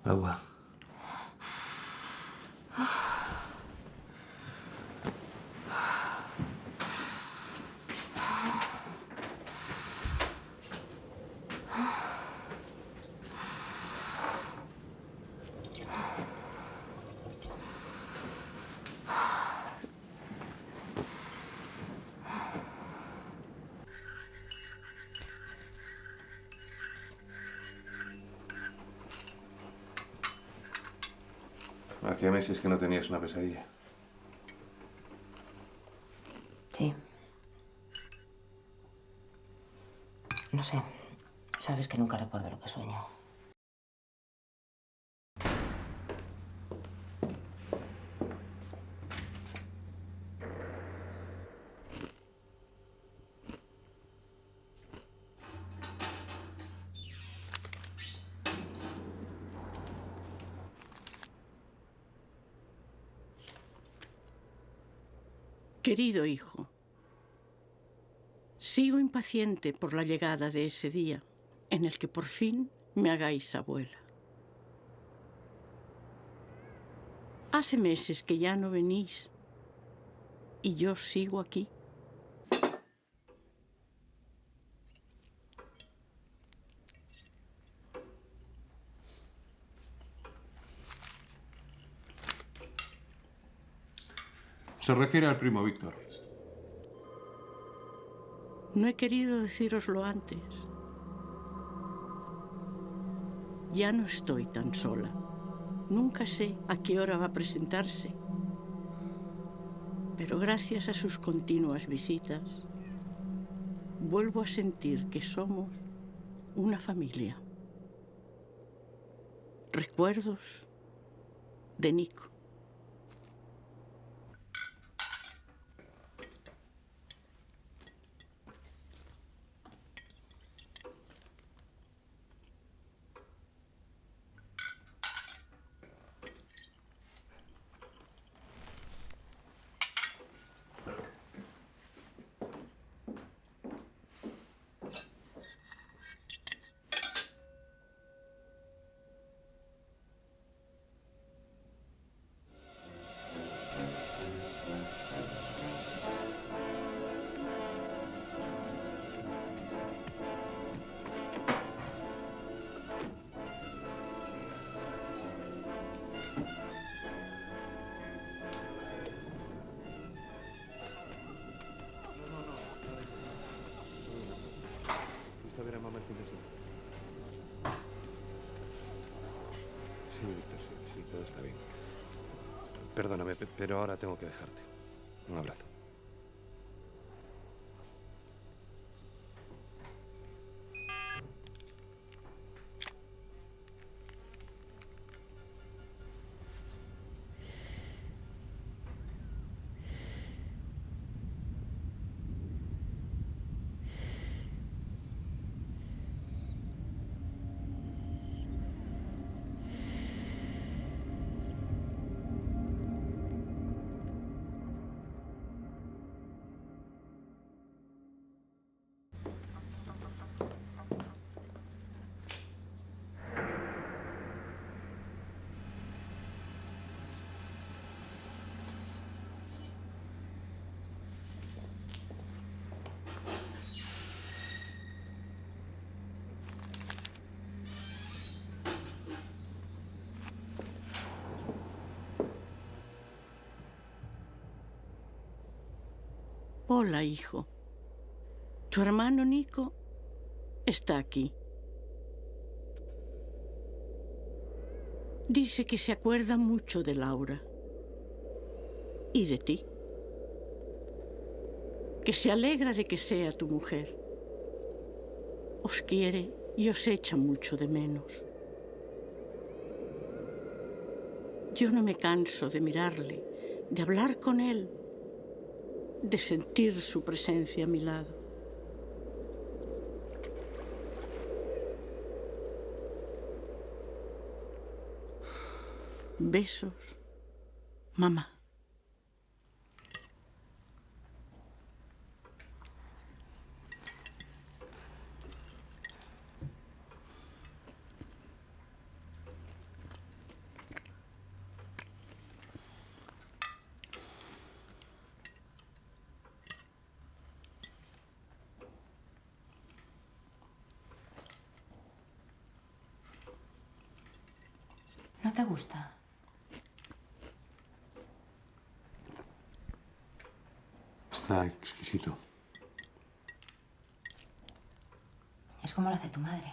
Agua. Hacía meses que no tenías una pesadilla. Sí. No sé. Sabes que nunca recuerdo lo que sueño. Querido hijo, sigo impaciente por la llegada de ese día en el que por fin me hagáis abuela. Hace meses que ya no venís y yo sigo aquí. Se refiere al primo Víctor. No he querido decíroslo antes. Ya no estoy tan sola. Nunca sé a qué hora va a presentarse. Pero gracias a sus continuas visitas, vuelvo a sentir que somos una familia. Recuerdos de Nico. ¿Fuiste a ver a mamá el fin de semana? Sí, Víctor, sí, todo está bien. Perdóname, pero ahora tengo que dejarte. Un abrazo. Hola, hijo. Tu hermano Nico está aquí. Dice que se acuerda mucho de Laura y de ti. Que se alegra de que sea tu mujer. Os quiere y os echa mucho de menos. Yo no me canso de mirarle, de hablar con él, de sentir su presencia a mi lado. Besos, mamá. ¿No te gusta? Está exquisito. Es como lo hace tu madre.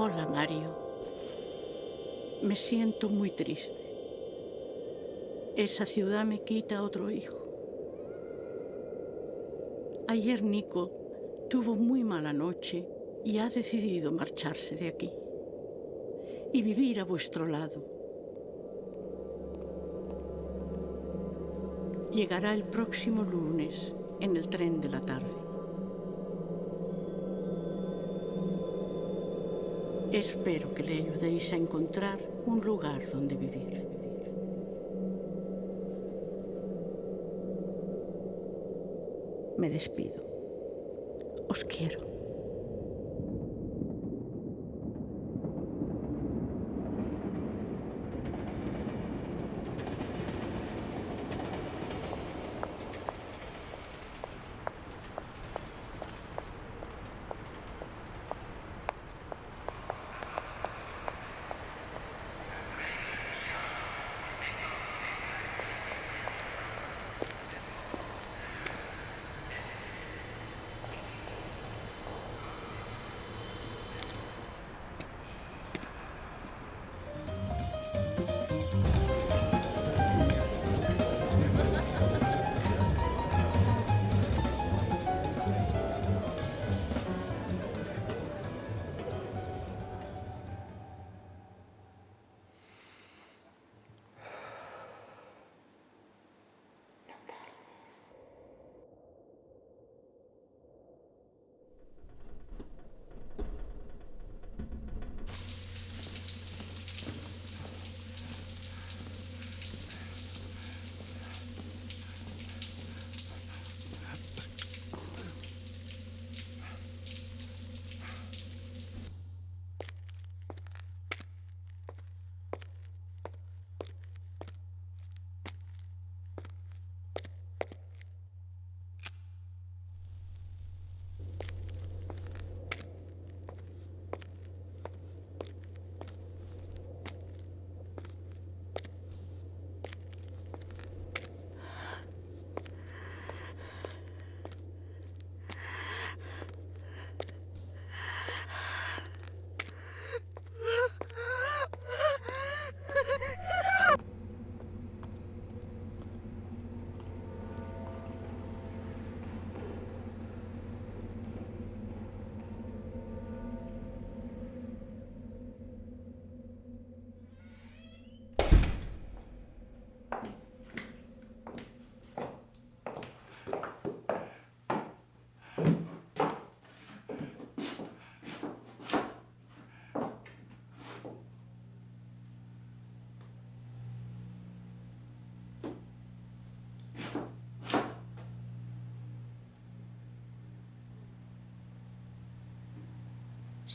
Hola, Mario. Me siento muy triste. Esa ciudad me quita otro hijo. Ayer Nico tuvo muy mala noche y ha decidido marcharse de aquí y vivir a vuestro lado. Llegará el próximo lunes en el tren de la tarde. Espero que le ayudéis a encontrar un lugar donde vivir. Me despido. Os quiero.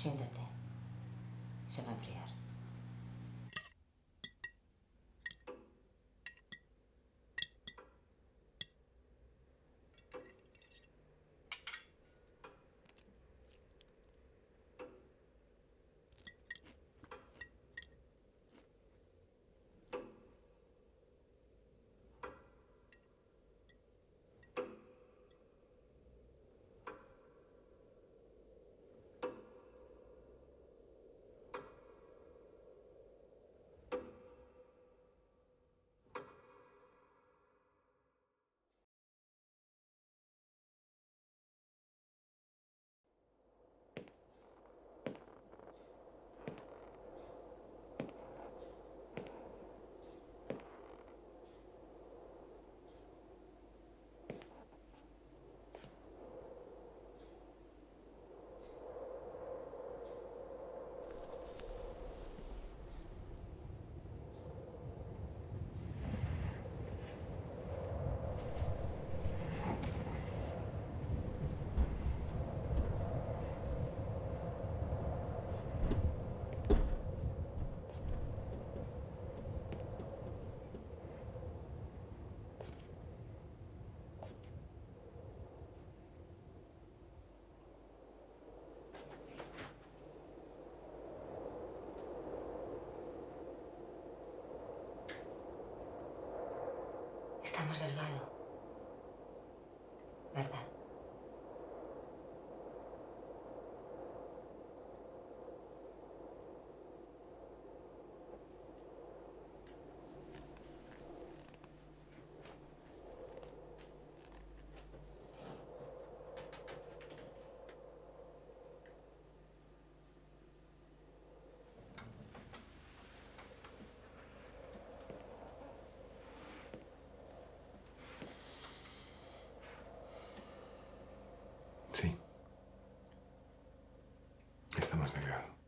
Siéntate. Se va a enfriar. Está más delgado, ¿verdad? está más delgado.